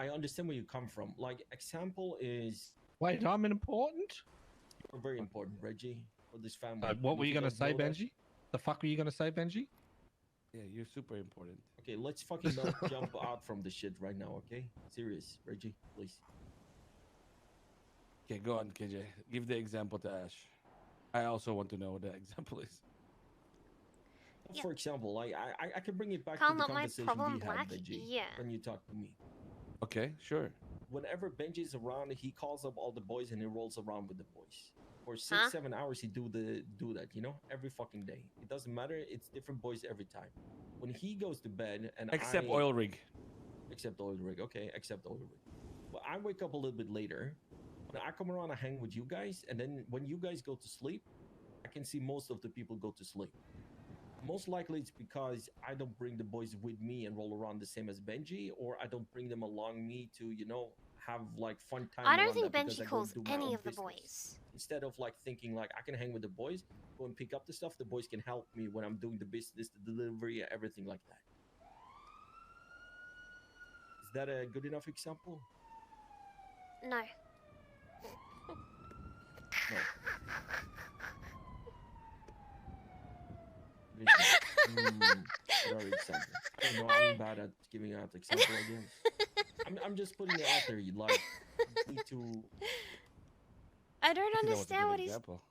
I understand where you come from. Like, example is Wait, I'm important? you're very important, Reggie, for this family. What were If you going to guys say, know that- Benji? The fuck were you going to say, Benji? Yeah, you're super important. Okay, let's fucking not jump out from the shit right now, okay? Serious, Reggie, please. Okay, go on, KJ. Give the example to Ash. I also want to know what the example is. Yeah. For example, like I can bring it back Carl, to the not my conversation problem, we had, Black. Benji, Yeah. when you talk to me. Okay, sure. Whenever Benji's around, he calls up all the boys and he rolls around with the boys. For 6, Huh? 7 hours, he do that, you know, every fucking day. It doesn't matter. It's different boys every time. When he goes to bed and Except oil rig. Except oil rig, okay, except oil rig. But I wake up a little bit later. When I come around and hang with you guys, and then when you guys go to sleep, I can see most of the people go to sleep. Most likely it's because I don't bring the boys with me and roll around the same as Benji, or I don't bring them along me to, you know, have like fun time. I don't around think that because Benji I go calls do my any own of the business. boys. Instead of like thinking like I can hang with the boys, go and pick up the stuff, the boys can help me when I'm doing the business, the delivery, everything like that. Is that a good enough example? No. No. What are examples? I don't know, I'm bad at giving out examples, I guess. I'm just putting it out there. You like need to. I don't You know what's a understand good what he's. example.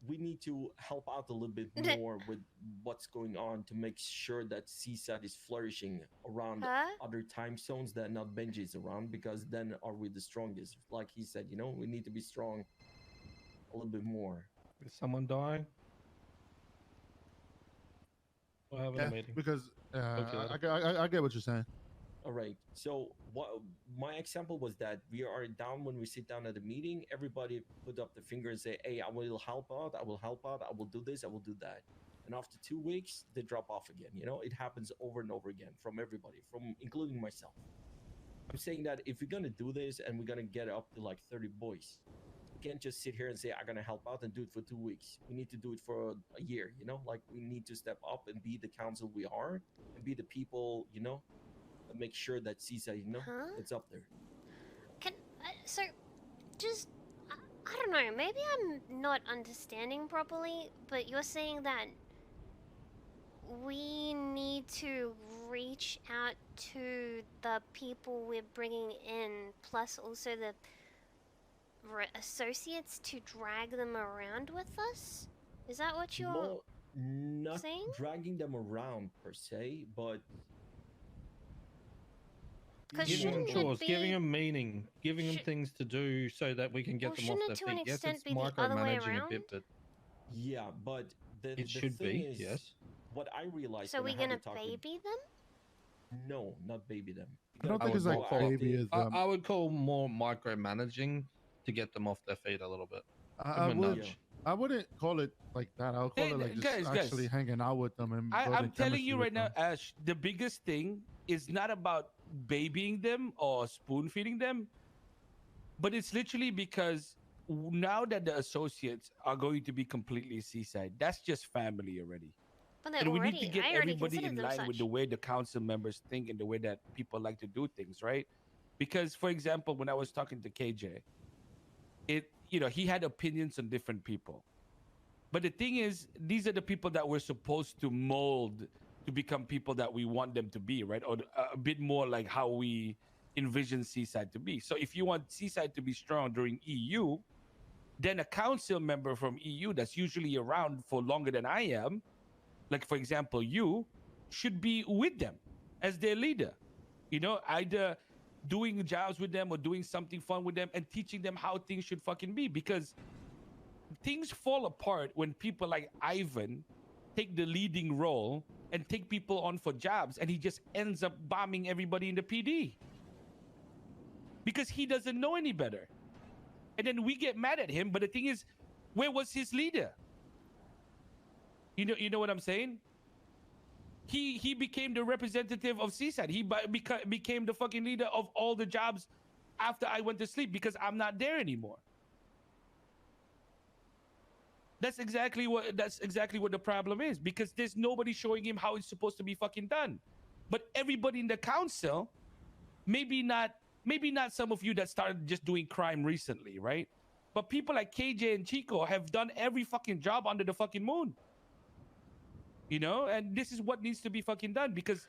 We need to help out a little bit more with what's going on to make sure that Seaside is flourishing around Huh? other time zones that not Benji's around, because then are we the strongest? Like he said, you know, we need to be strong a little bit more. Is someone dying? We're having a meeting. Because Okay, I get what you're saying. All right. So what my example was that we are down when we sit down at a meeting. Everybody put up the finger and say, "Hey, I will help out. I will help out. I will do this. I will do that." And after 2 weeks, they drop off again. You know, it happens over and over again from everybody, from including myself. I'm saying that if we're gonna do this and we're gonna get up to like 30 boys, we can't just sit here and say I'm gonna help out and do it for 2 weeks. We need to do it for a year. You know, like we need to step up and be the council we are and be the people. You know. Make sure that Seaside, you know, it's up there. Can so, just I don't know. Maybe I'm not understanding properly, but you're saying that we need to reach out to the people we're bringing in, plus also the associates, to drag them around with us. Is that what you're not saying? Dragging them around per se, but Giving them chores, giving them meaning, giving them things to do so that we can get them off their feet. Yes, it's micromanaging a bit, but yeah, but it should be, is, yes. What I realized. So we're gonna baby them? No, not baby them. I don't think it's like baby is. I would call more micromanaging to get them off their feet a little bit. I wouldn't call it like that. I'll call it like just actually hanging out with them and. I'm telling you right now, Ash, the biggest thing is not about babying them or spoon feeding them, but it's literally because now that the associates are going to be completely Seaside, that's just family already. But and we need to get everybody in line with the way the council members think and the way that people like to do things, right? Because, for example, when I was talking to KJ, he had opinions on different people. But the thing is, these are the people that we're supposed to mold to become people that we want them to be, right? Or a bit more like how we envision Seaside to be. So if you want Seaside to be strong during EU, then a council member from EU that's usually around for longer than I am, like for example, you, should be with them as their leader. You know, either doing jobs with them or doing something fun with them and teaching them how things should fucking be. Because things fall apart when people like Ivan take the leading role and take people on for jobs, and he just ends up bombing everybody in the PD because he doesn't know any better. And then we get mad at him, but the thing is, where was his leader? You know what I'm saying? He became the representative of Seaside. He became the fucking leader of all the jobs after I went to sleep because I'm not there anymore. That's exactly what the problem is, because there's nobody showing him how it's supposed to be fucking done. But everybody in the council, maybe not some of you that started just doing crime recently, right? But people like KJ and Chico have done every fucking job under the fucking moon. You know, and this is what needs to be fucking done, because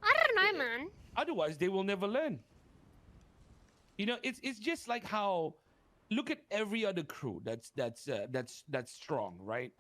I don't know, man. Otherwise, they will never learn. You know, it's just like how, look at every other crew that's strong, right?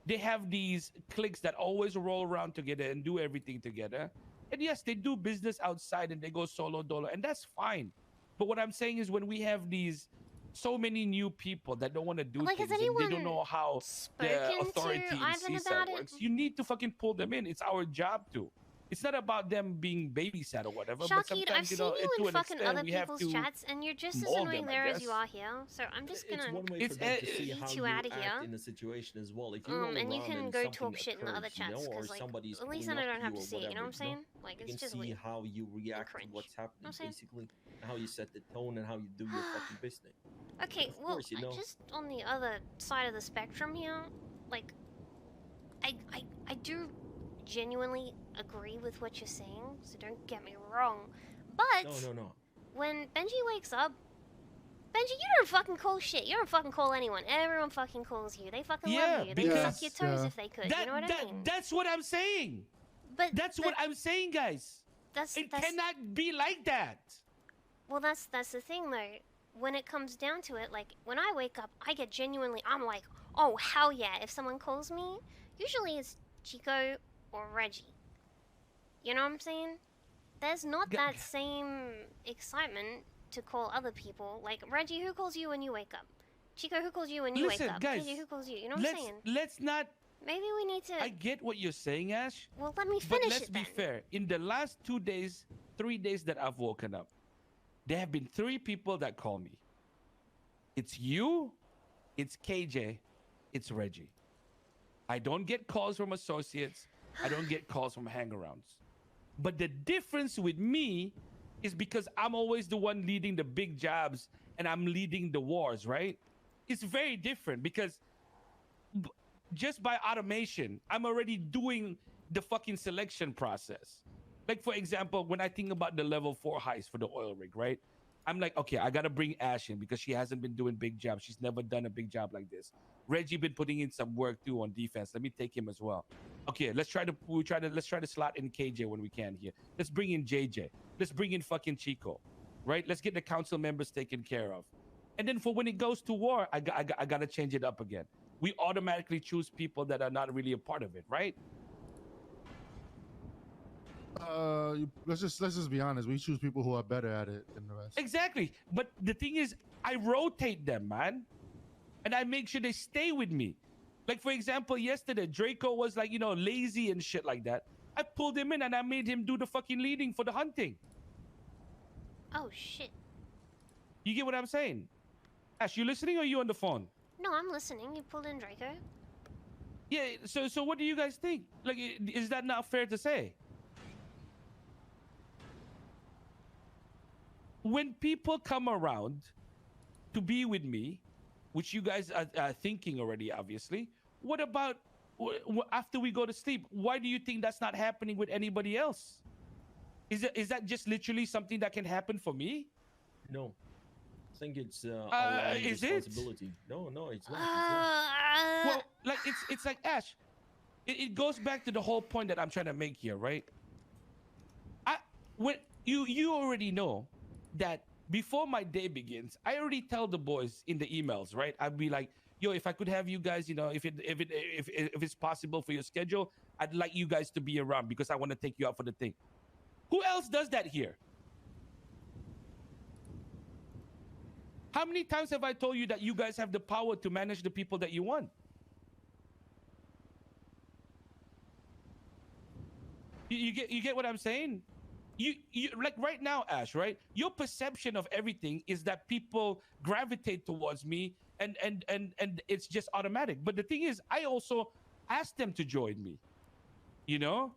They have these cliques that always roll around together and do everything together. And yes, they do business outside and they go solo dolo, and that's fine. But what I'm saying is, when we have these so many new people that don't want to do things, and they don't know how the authority in Seaside works, you need to fucking pull them in. It's our job to. It's not about them being babysat or whatever. Shakid, but sometimes, I've seen you in fucking other people's to chats, and you're just as annoying there as you are here. So I'm just gonna It's one way for them to see how eat you you out of act here. in a situation as well. If you roll And you around can and go something talk shit in the other occurs, you chats, know, or because like somebody's at least pulling then I up don't to have you to or see it. You know what I'm whatever, saying? Like you it's can just see weird. how you react to cringe. what's happening, I'm saying? basically, and how you set the tone and how you do your fucking business. Okay, Of well, course, you know. just on the other side of the spectrum here, like, I do genuinely agree with what you're saying, so don't get me wrong, but No. when Benji wakes up, Benji, you don't fucking call shit. You don't fucking call anyone. Everyone fucking calls you. They fucking love you. They because suck your toes if they could. You know what I mean? That's what I'm saying. But that's what I'm saying, guys. It cannot be like that. Well, that's the thing, though. When it comes down to it, like, when I wake up, I get genuinely, I'm like, oh, hell yeah, if someone calls me, usually it's Chico or Reggie. You know what I'm saying? There's not that same excitement to call other people. Like, Reggie, who calls you when you wake up? Chico, who calls you when you wake up? Guys, KJ, who calls you? You know what I'm saying? Let's not... Maybe we need to... I get what you're saying, Ash. Well, let me finish but it let's be then. fair. In the last 3 days that I've woken up, there have been 3 people that call me. It's you, it's KJ, it's Reggie. I don't get calls from associates. I don't get calls from hangarounds. But the difference with me is because I'm always the one leading the big jobs and I'm leading the wars, right? It's very different because just by automation, I'm already doing the fucking selection process. Like, for example, when I think about the level 4 heist for the oil rig, right? I'm like, okay, I gotta bring Ash in because she hasn't been doing big jobs. She's never done a big job like this. Reggie been putting in some work too on defense. Let me take him as well. Okay, let's try to slot in KJ when we can here. Let's bring in JJ. Let's bring in fucking Chico, right? Let's get the council members taken care of. And then for when it goes to war, I gotta change it up again. We automatically choose people that are not really a part of it, right? Let's just be honest. We choose people who are better at it than the rest. Exactly. But the thing is, I rotate them, man. And I make sure they stay with me. Like, for example, yesterday, Draco was like, you know, lazy and shit like that. I pulled him in and I made him do the fucking leading for the hunting. Oh, shit. You get what I'm saying? Ash, you listening or you on the phone? No, I'm listening. You pulled in Draco. Yeah, so what do you guys think? Like, is that not fair to say? When people come around to be with me, which you guys are thinking already, obviously, what about after we go to sleep? Why do you think that's not happening with anybody else? Is that just literally something that can happen for me? No. I think it's a responsibility. No, it's not. Well, like it's like Ash. It goes back to the whole point that I'm trying to make here, right? When you already know that before my day begins, I already tell the boys in the emails, right? I'd be like, yo, if I could have you guys, you know, if it's possible for your schedule, I'd like you guys to be around because I want to take you out for the thing. Who else does that here? How many times have I told you that you guys have the power to manage the people that you want? You get what I'm saying? You like right now, Ash, right? Your perception of everything is that people gravitate towards me and it's just automatic. But the thing is, I also ask them to join me, you know?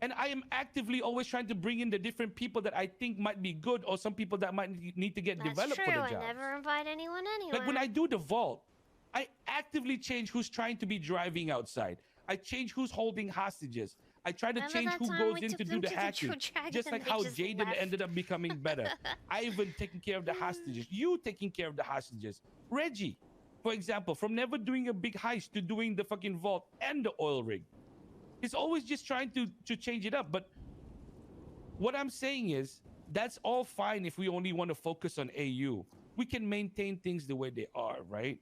And I am actively always trying to bring in the different people that I think might be good or some people that might need to get developed for the job. I never invite anyone anywhere. Like when I do the vault, I actively change who's trying to be driving outside. I change who's holding hostages. I try to change who goes in to do the hacking. Just like how Jaden ended up becoming better. Ivan taking care of the hostages. You taking care of the hostages. Reggie, for example, from never doing a big heist to doing the fucking vault and the oil rig. He's always just trying to change it up. But what I'm saying is, that's all fine if we only want to focus on AU. We can maintain things the way they are, right?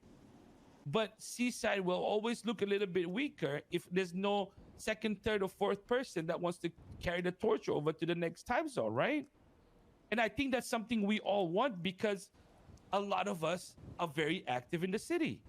But Seaside will always look a little bit weaker if there's no second, third, or fourth person that wants to carry the torch over to the next time zone, right? And I think that's something we all want because a lot of us are very active in the city.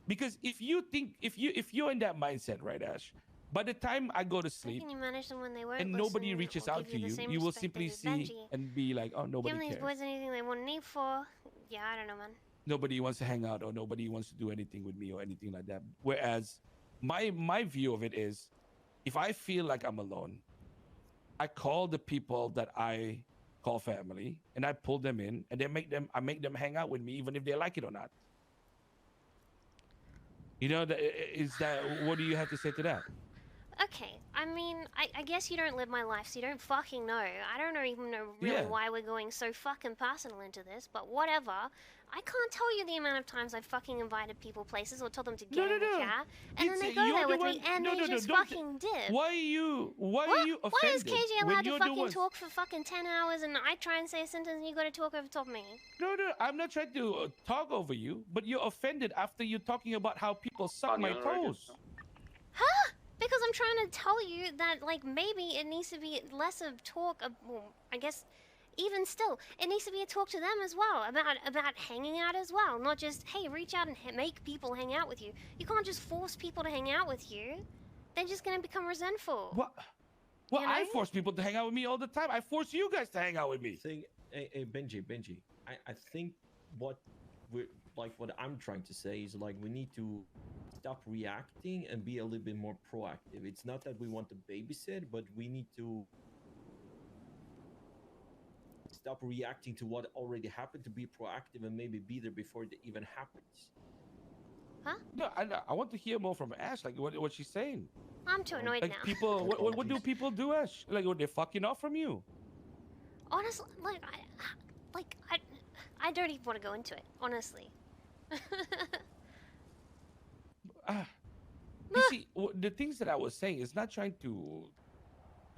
Because if you're in that mindset, right, Ash? By the time I go to sleep, can you manage them when they won't and nobody reaches out to you, you will simply see Benji. and be like, oh, nobody Give cares. these boys anything they want need for. Yeah, I don't know, man. Nobody wants to hang out or nobody wants to do anything with me or anything like that. Whereas my view of it is, if I feel like I'm alone, I call the people that I call family and I pull them in and I make them hang out with me even if they like it or not. You know, what do you have to say to that? Okay, I mean, I guess you don't live my life, so you don't fucking know. I don't even know really why we're going so fucking personal into this, but whatever. I can't tell you the amount of times I've fucking invited people places or told them to get in the chat, and then they go there with me and they just fucking dip. Why are you offended? Why is KJ allowed to fucking talk for fucking 10 hours and I try and say a sentence and you gotta talk over top me? No, I'm not trying to talk over you, but you're offended after you're talking about how people suck my toes. Huh? Because I'm trying to tell you that, like, maybe it needs to be less of talk of, well, I guess, even still, it needs to be a talk to them as well, about hanging out as well, not just, hey, reach out and make people hang out with you. You can't just force people to hang out with you. They're just gonna become resentful. What? Well, you know? I force people to hang out with me all the time. I force you guys to hang out with me. Hey, Benji, I think what I'm trying to say is, like, we need to stop reacting and be a little bit more proactive. It's not that we want to babysit, but we need to stop reacting to what already happened, to be proactive and maybe be there before it even happens. Huh? No, I want to hear more from Ash, like what she's saying. I'm too annoyed like now. People, what do people do, Ash? Like, what, they're fucking off from you? Honestly, I don't even want to go into it, honestly. You see, the things that I was saying is not trying to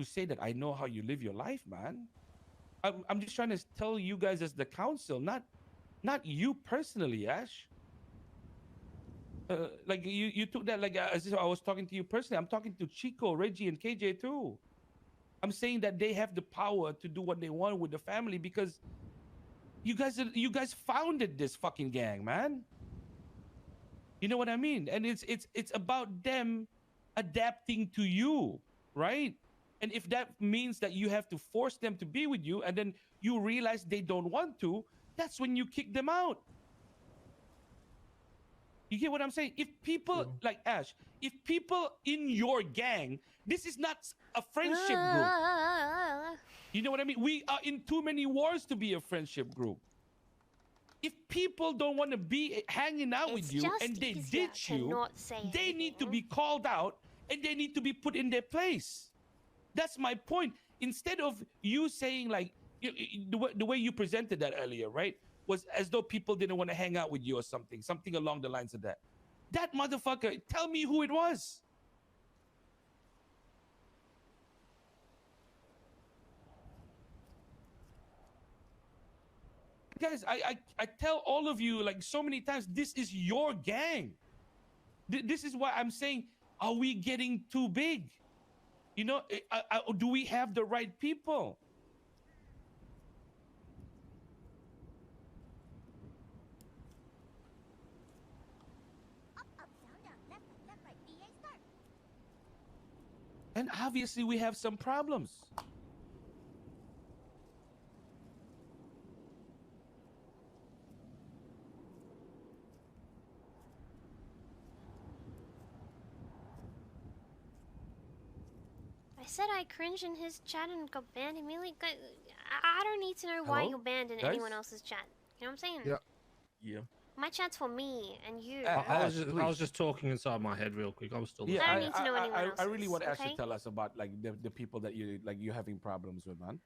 say that I know how you live your life, man. I'm just trying to tell you guys as the council, not you personally, Ash. Like you took that like as if I was talking to you personally. I'm talking to Chico, Reggie, and KJ too. I'm saying that they have the power to do what they want with the family because you guys founded this fucking gang, man. You know what I mean? And it's about them adapting to you, right? And if that means that you have to force them to be with you and then you realize they don't want to, that's when you kick them out. You get what I'm saying? If people like Ash, if people in your gang, this is not a friendship group. You know what I mean? We are in too many wars to be a friendship group. If people don't want to be hanging out with you and they ditch you, they need to be called out and they need to be put in their place. That's my point. Instead of you saying like, the way you presented that earlier, right? Was as though people didn't want to hang out with you or something along the lines of that. That motherfucker, tell me who it was. Guys, I tell all of you like so many times, this is your gang. This is why I'm saying, are we getting too big? You know, do we have the right people? And obviously we have some problems. I said I cringed in his chat and got banned immediately. I don't need to know why you're banned in anyone else's chat. You know what I'm saying? Yeah. Yeah. My chat's for me and you. I was just talking inside my head real quick. I was still. Yeah, I don't need to know anyone else's. I really want Ash okay? to tell us about like the people that you're having problems with, man.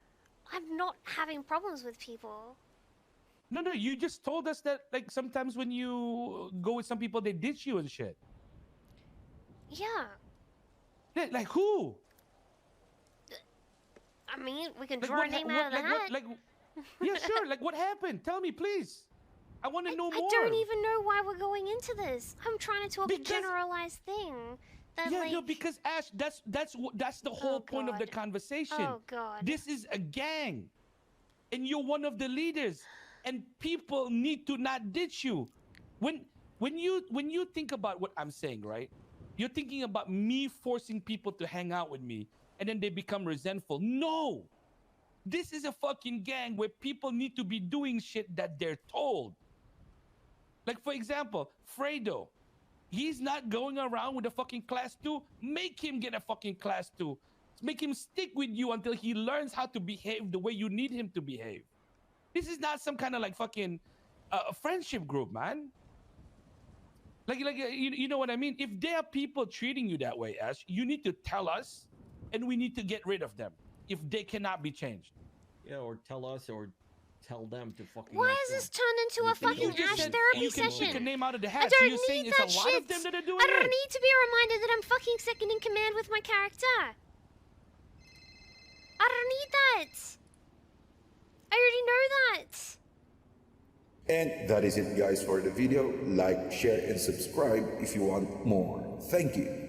I'm not having problems with people. No, you just told us that like sometimes when you go with some people, they ditch you and shit. Yeah. Like who? I mean, we can draw a name out of the hat. Yeah, sure. Like what happened? Tell me, please. I want to know more. I don't even know why we're going into this. I'm trying to talk a generalized thing. That, yeah, no, because Ash, that's the whole point of the conversation. Oh God. This is a gang, and you're one of the leaders, and people need to not ditch you. When you think about what I'm saying, right? You're thinking about me forcing people to hang out with me, and then they become resentful. No, this is a fucking gang where people need to be doing shit that they're told. Like for example, Fredo. He's not going around with a fucking class 2. Make him get a fucking class 2. Make him stick with you until he learns how to behave the way you need him to behave. This is not some kind of like fucking friendship group, man. Like you know what I mean? If there are people treating you that way, Ash, you need to tell us, and we need to get rid of them if they cannot be changed. Yeah, or tell us, or tell them to fucking. Why has this turned into a fucking Ash therapy session? You can pick a name out of the hat. I don't so you're need saying that it's a shit. lot of them that are doing I don't it? need to be reminded that I'm fucking second in command with my character. I don't need that. I already know that. And that is it, guys, for the video. Like, share, and subscribe if you want more. Thank you.